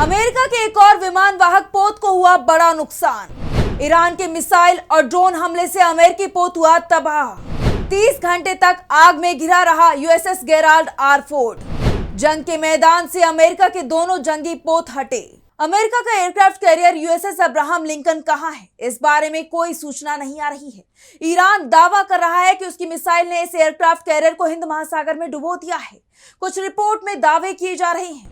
America के एक और विमान वाहक पोत को हुआ बड़ा नुकसान। ईरान के मिसाइल और ड्रोन हमले से अमेरिकी पोत हुआ तबाह। 30 घंटे तक आग में घिरा रहा यूएसएस गेराल्ड आर फोर्ड। जंग के मैदान से अमेरिका के दोनों जंगी पोत हटे। अमेरिका का aircraft carrier USS Abraham Lincoln कहां है, इस बारे में कोई सूचना नहीं आ रही है। ईरान दावा कर रहा है कि उसकी मिसाइल ने इस एयरक्राफ्ट कैरियर को हिंद महासागर में डुबो दिया है। कुछ रिपोर्ट में दावे किए जा रहे हैं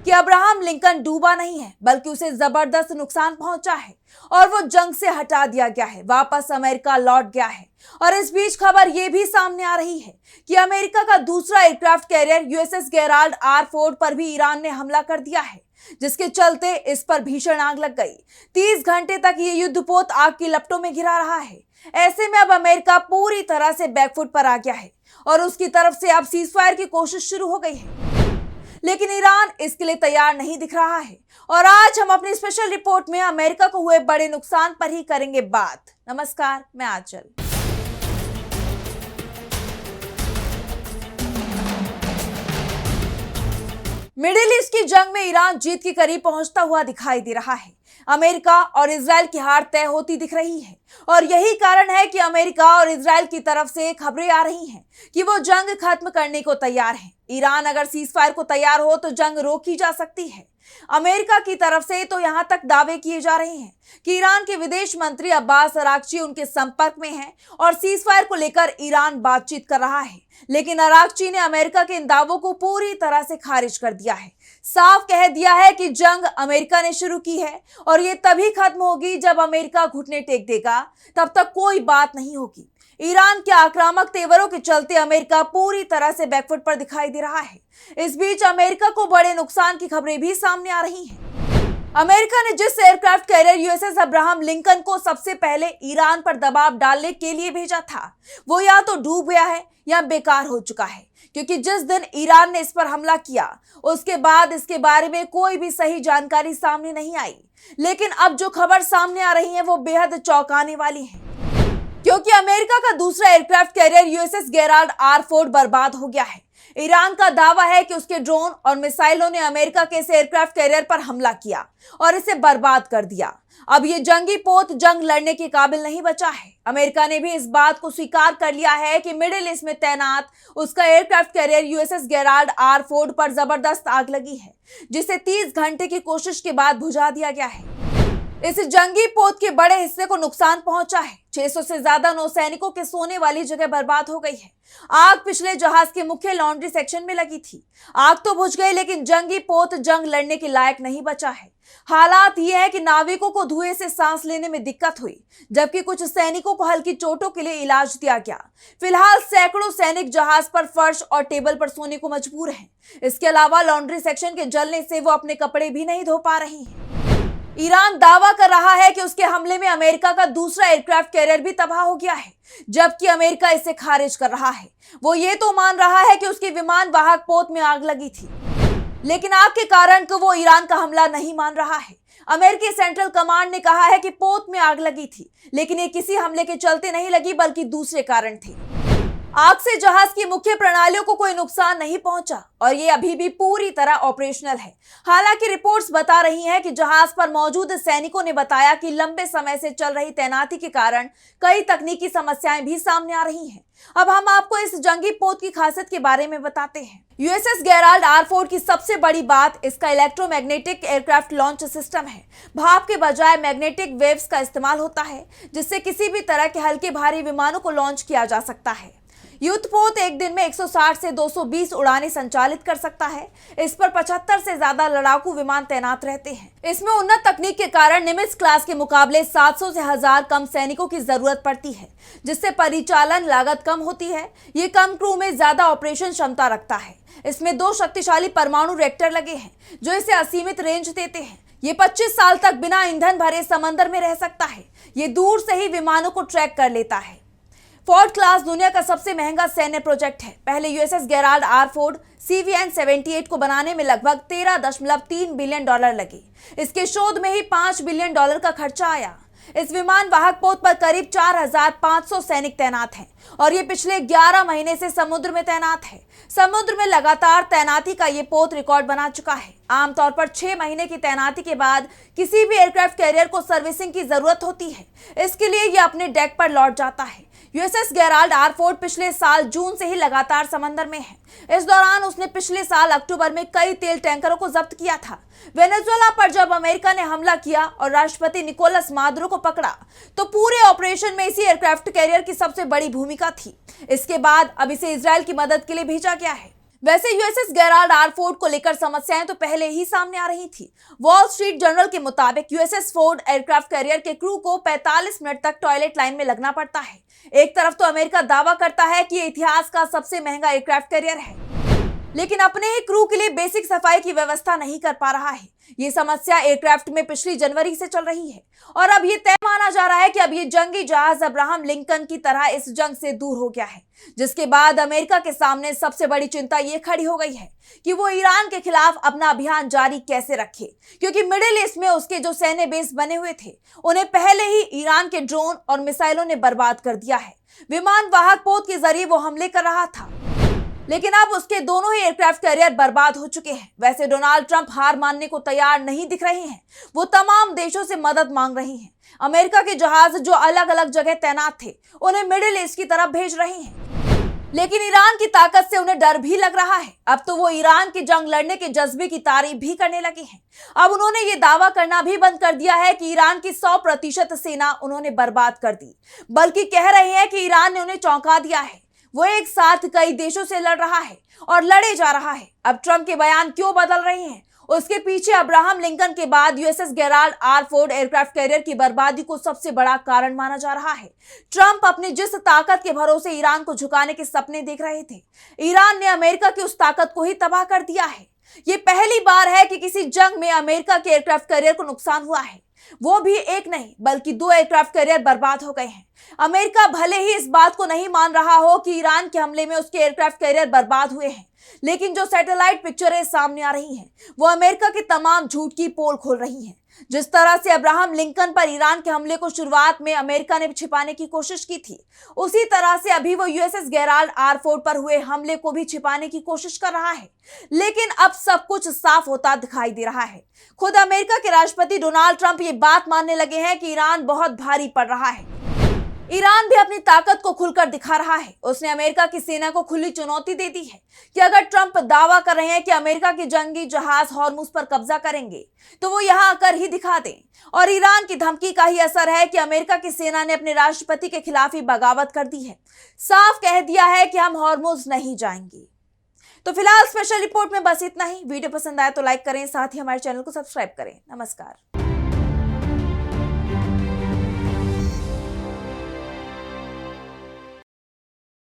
कि अब्राहम लिंकन डूबा नहीं है, बल्कि उसे जबरदस्त नुकसान पहुंचा है और वो जंग से हटा दिया गया है, वापस अमेरिका लौट गया है। और इस बीच खबर ये भी सामने आ रही है कि अमेरिका का दूसरा aircraft carrier USS Gerald R Ford पर भी ईरान ने हमला कर दिया है, जिसके चलते इस पर भीषण आग लग गई। 30 घंटे तक ये युद्धपोत आग की लपटों में घिरा रहा है। ऐसे में अब अमेरिका पूरी तरह से बैकफुट पर आ गया है और उसकी तरफ से अब सीजफायर की कोशिश शुरू हो गई है, लेकिन ईरान इसके लिए तैयार नहीं दिख रहा है। और आज हम अपनी स्पेशल रिपोर्ट में अमेरिका को हुए बड़े नुकसान पर ही करेंगे बात। नमस्कार, मैं आंचल। मिडिल ईस्ट की जंग में ईरान जीत के करीब पहुंचता हुआ दिखाई दे रहा है। अमेरिका और इजराइल की हार तय होती दिख रही है और यही कारण है कि अमेरिका और इजराइल की तरफ से खबरें आ रही हैं कि वो जंग खत्म करने को तैयार हैं। ईरान अगर सीजफायर को तैयार हो तो जंग रोकी जा सकती है। अमेरिका की तरफ से तो यहां तक दावे किए जा रहे हैं कि ईरान के विदेश मंत्री अब्बास अरागची उनके संपर्क में हैं और सीजफायर को लेकर ईरान बातचीत कर रहा है। लेकिन अरागची ने अमेरिका के इन दावों को पूरी तरह से खारिज कर दिया है। साफ कह दिया है कि जंग अमेरिका ने शुरू की है और ये तभी खत्म होगी जब अमेरिका घुटने टेक देगा, तब तक कोई बात नहीं होगी। ईरान के आक्रामक तेवरों के चलते अमेरिका पूरी तरह से बैकफुट पर दिखाई दे रहा है। इस बीच अमेरिका को बड़े नुकसान की खबरें भी सामने आ रही हैं। अमेरिका ने जिस aircraft carrier USS Abraham Lincoln को सबसे पहले ईरान पर दबाव डालने के लिए भेजा था, वो या तो डूब गया है या बेकार हो चुका है, क्योंकि जिस दिन ईरान ने इस पर हमला किया उसके बाद इसके बारे में कोई भी सही जानकारी सामने नहीं आई। लेकिन अब जो खबर सामने आ रही है वो बेहद चौंकाने वाली है, क्योंकि अमेरिका का दूसरा aircraft carrier USS Gerald R Ford बर्बाद हो गया है। ईरान का दावा है कि उसके ड्रोन और मिसाइलों ने अमेरिका के इस एयरक्राफ्ट कैरियर पर हमला किया और इसे बर्बाद कर दिया। अब ये जंगी पोत जंग लड़ने के काबिल नहीं बचा है। अमेरिका ने भी इस बात को स्वीकार कर लिया है कि मिडिल ईस्ट में तैनात उसका aircraft carrier USS Gerald R Ford पर जबरदस्त आग लगी है, जिसे 30 घंटे की कोशिश के बाद बुझा दिया गया है। इस जंगी पोत के बड़े हिस्से को नुकसान पहुंचा है। 600 से ज्यादा नौसैनिकों के सोने वाली जगह बर्बाद हो गई है। आग पिछले जहाज के मुख्य लॉन्ड्री सेक्शन में लगी थी। आग तो बुझ गई, लेकिन जंगी पोत जंग लड़ने के लायक नहीं बचा है। हालात ये है कि नाविकों को धुएं से सांस लेने में दिक्कत हुई, जबकि कुछ सैनिकों को हल्की चोटों के लिए इलाज दिया गया। फिलहाल सैकड़ों सैनिक जहाज पर फर्श और टेबल पर सोने को मजबूर हैं। इसके अलावा लॉन्ड्री सेक्शन के जलने से वो अपने कपड़े भी नहीं धो पा रही हैं। ईरान दावा कर रहा है कि उसके हमले में अमेरिका का दूसरा एयरक्राफ्ट कैरियर भी तबाह हो गया है, जबकि अमेरिका इसे खारिज कर रहा है। वो ये तो मान रहा है कि उसके विमान वाहक पोत में आग लगी थी, लेकिन आग के कारण को वो ईरान का हमला नहीं मान रहा है। अमेरिकी सेंट्रल कमांड ने कहा है कि पोत में आग लगी थी, लेकिन ये किसी हमले के चलते नहीं लगी, बल्कि दूसरे कारण थे। आग से जहाज की मुख्य प्रणालियों को कोई नुकसान नहीं पहुंचा और ये अभी भी पूरी तरह ऑपरेशनल है। हालांकि रिपोर्ट्स बता रही हैं कि जहाज पर मौजूद सैनिकों ने बताया कि लंबे समय से चल रही तैनाती के कारण कई तकनीकी समस्याएं भी सामने आ रही हैं। अब हम आपको इस जंगी पोत की खासियत के बारे में बताते हैं। यूएसएस गेराल्ड आर फोर्ड की सबसे बड़ी बात इसका इलेक्ट्रोमैग्नेटिक एयरक्राफ्ट लॉन्च सिस्टम है। भाप के बजाय मैग्नेटिक वेव्स का इस्तेमाल होता है, जिससे किसी भी तरह के हल्के भारी विमानों को लॉन्च किया जा सकता है। युद्धपोत एक दिन में 160 से 220 उड़ानें संचालित कर सकता है। इस पर 75 से ज्यादा लड़ाकू विमान तैनात रहते हैं। इसमें उन्नत तकनीक के कारण निमित्ज क्लास के मुकाबले 700 से 1000 कम सैनिकों की जरूरत पड़ती है, जिससे परिचालन लागत कम होती है। ये कम क्रू में ज्यादा ऑपरेशन क्षमता रखता है। इसमें 2 शक्तिशाली परमाणु रिएक्टर लगे हैं, जो इसे असीमित रेंज देते हैं। ये 25 साल तक बिना ईंधन भरे समंदर में रह सकता है। ये दूर से ही विमानों को ट्रैक कर लेता है। फोर्ड क्लास दुनिया का सबसे महंगा सैन्य प्रोजेक्ट है। पहले USS Gerald R Ford CVN-78 को बनाने में लगभग $13.3 बिलियन लगे। इसके शोध में ही $5 बिलियन का खर्चा आया। इस विमान वाहक पोत पर करीब 4,500 सैनिक तैनात हैं और ये पिछले 11 महीने से समुद्र में तैनात है। समुद्र में लगातार तैनाती का ये पोत रिकॉर्ड बना चुका है। आमतौर पर 6 महीने की तैनाती के बाद किसी भी एयरक्राफ्ट कैरियर को सर्विसिंग की जरूरत होती है। इसके लिए ये अपने डेक पर लौट जाता है। यूएसएस गेराल्ड आर फोर्ड पिछले साल जून से ही लगातार समंदर में है। इस दौरान उसने पिछले साल अक्टूबर में कई तेल टैंकरों को जब्त किया था। वेनेजुएला पर जब अमेरिका ने हमला किया और राष्ट्रपति निकोलस मादुरो को पकड़ा, तो पूरे ऑपरेशन में इसी एयरक्राफ्ट कैरियर की सबसे बड़ी भूमिका थी। इसके बाद अब इसे इजरायल की मदद के लिए भेजा गया है। वैसे यूएसएस गेराल्ड आर फोर्ड को लेकर समस्याएं तो पहले ही सामने आ रही थी। वॉल स्ट्रीट जर्नल के मुताबिक यूएसएस फोर्ड एयरक्राफ्ट कैरियर के क्रू को 45 मिनट तक टॉयलेट लाइन में लगना पड़ता है। एक तरफ तो अमेरिका दावा करता है कि इतिहास का सबसे महंगा एयरक्राफ्ट कैरियर है, लेकिन अपने ही क्रू के लिए बेसिक सफाई की व्यवस्था नहीं कर पा रहा है। ये समस्या एयरक्राफ्ट में पिछली जनवरी से चल रही है और अब ये तय माना जा रहा है कि अब ये जंगी जहाज अब्राहम लिंकन की तरह इस जंग से दूर हो गया है, जिसके बाद अमेरिका के सामने सबसे बड़ी चिंता ये खड़ी हो गई है कि वो ईरान के खिलाफ अपना अभियान जारी कैसे रखे, क्योंकि मिडिल ईस्ट में उसके जो सैन्य बेस बने हुए थे उन्हें पहले ही ईरान के ड्रोन और मिसाइलों ने बर्बाद कर दिया है। विमान वाहक पोत के जरिए वो हमले कर रहा था, लेकिन अब उसके दोनों ही एयरक्राफ्ट कैरियर बर्बाद हो चुके हैं। वैसे डोनाल्ड ट्रंप हार मानने को तैयार नहीं दिख रहे हैं। वो तमाम देशों से मदद मांग रहे हैं। अमेरिका के जहाज जो अलग अलग जगह तैनात थे उन्हें मिडिल ईस्ट की तरफ भेज रहे हैं, लेकिन ईरान की ताकत से उन्हें डर भी लग रहा है। अब तो वो ईरान की जंग लड़ने के जज्बे की तारीफ भी करने लगे हैं। अब उन्होंने ये दावा करना भी बंद कर दिया है कि ईरान की 100% सेना उन्होंने बर्बाद कर दी, बल्कि कह रहे हैं कि ईरान ने उन्हें चौंका दिया है। वो एक साथ कई देशों से लड़ रहा है और लड़े जा रहा है। अब ट्रंप के बयान क्यों बदल रहे हैं? उसके पीछे अब्राहम लिंकन के बाद USS Gerald R Ford aircraft carrier की बर्बादी को सबसे बड़ा कारण माना जा रहा है। ट्रंप अपनी जिस ताकत के भरोसे ईरान को झुकाने के सपने देख रहे थे, ईरान ने अमेरिका की उस ताकत को ही तबाह कर दिया है। ये पहली बार है कि किसी जंग में अमेरिका के एयरक्राफ्ट कैरियर को नुकसान हुआ है। वो भी एक नहीं बल्कि 2 एयरक्राफ्ट कैरियर बर्बाद हो गए हैं। अमेरिका भले ही इस बात को नहीं मान रहा हो कि ईरान के हमले में उसके एयरक्राफ्ट कैरियर बर्बाद हुए हैं, लेकिन जो सैटेलाइट पिक्चरें सामने आ रही हैं वो अमेरिका के तमाम झूठ की पोल खोल रही हैं। जिस तरह से अब्राहम लिंकन पर ईरान के हमले को शुरुआत में अमेरिका ने छिपाने की कोशिश की थी, उसी तरह से अभी वो यूएसएस गेराल्ड आर फोर्ड पर हुए हमले को भी छिपाने की कोशिश कर रहा है। लेकिन अब सब कुछ साफ होता दिखाई दे रहा है। खुद अमेरिका के राष्ट्रपति डोनाल्ड ट्रंप ये बात मानने लगे हैं कि ईरान बहुत भारी पड़ रहा है। ईरान भी अपनी ताकत को खुलकर दिखा रहा है। उसने अमेरिका की सेना को खुली चुनौती दे दी है कि अगर ट्रंप दावा कर रहे हैं कि अमेरिका के जंगी जहाज हॉर्मुज पर कब्जा करेंगे तो वो यहां आकर ही दिखा दें। और ईरान की धमकी का ही असर है कि अमेरिका की सेना ने अपने राष्ट्रपति के खिलाफ ही बगावत कर दी है। साफ कह दिया है कि हम हॉर्मुज नहीं जाएंगे। तो फिलहाल स्पेशल रिपोर्ट में बस इतना ही। वीडियो पसंद आए तो लाइक करें, साथ ही हमारे चैनल को सब्सक्राइब करें। नमस्कार।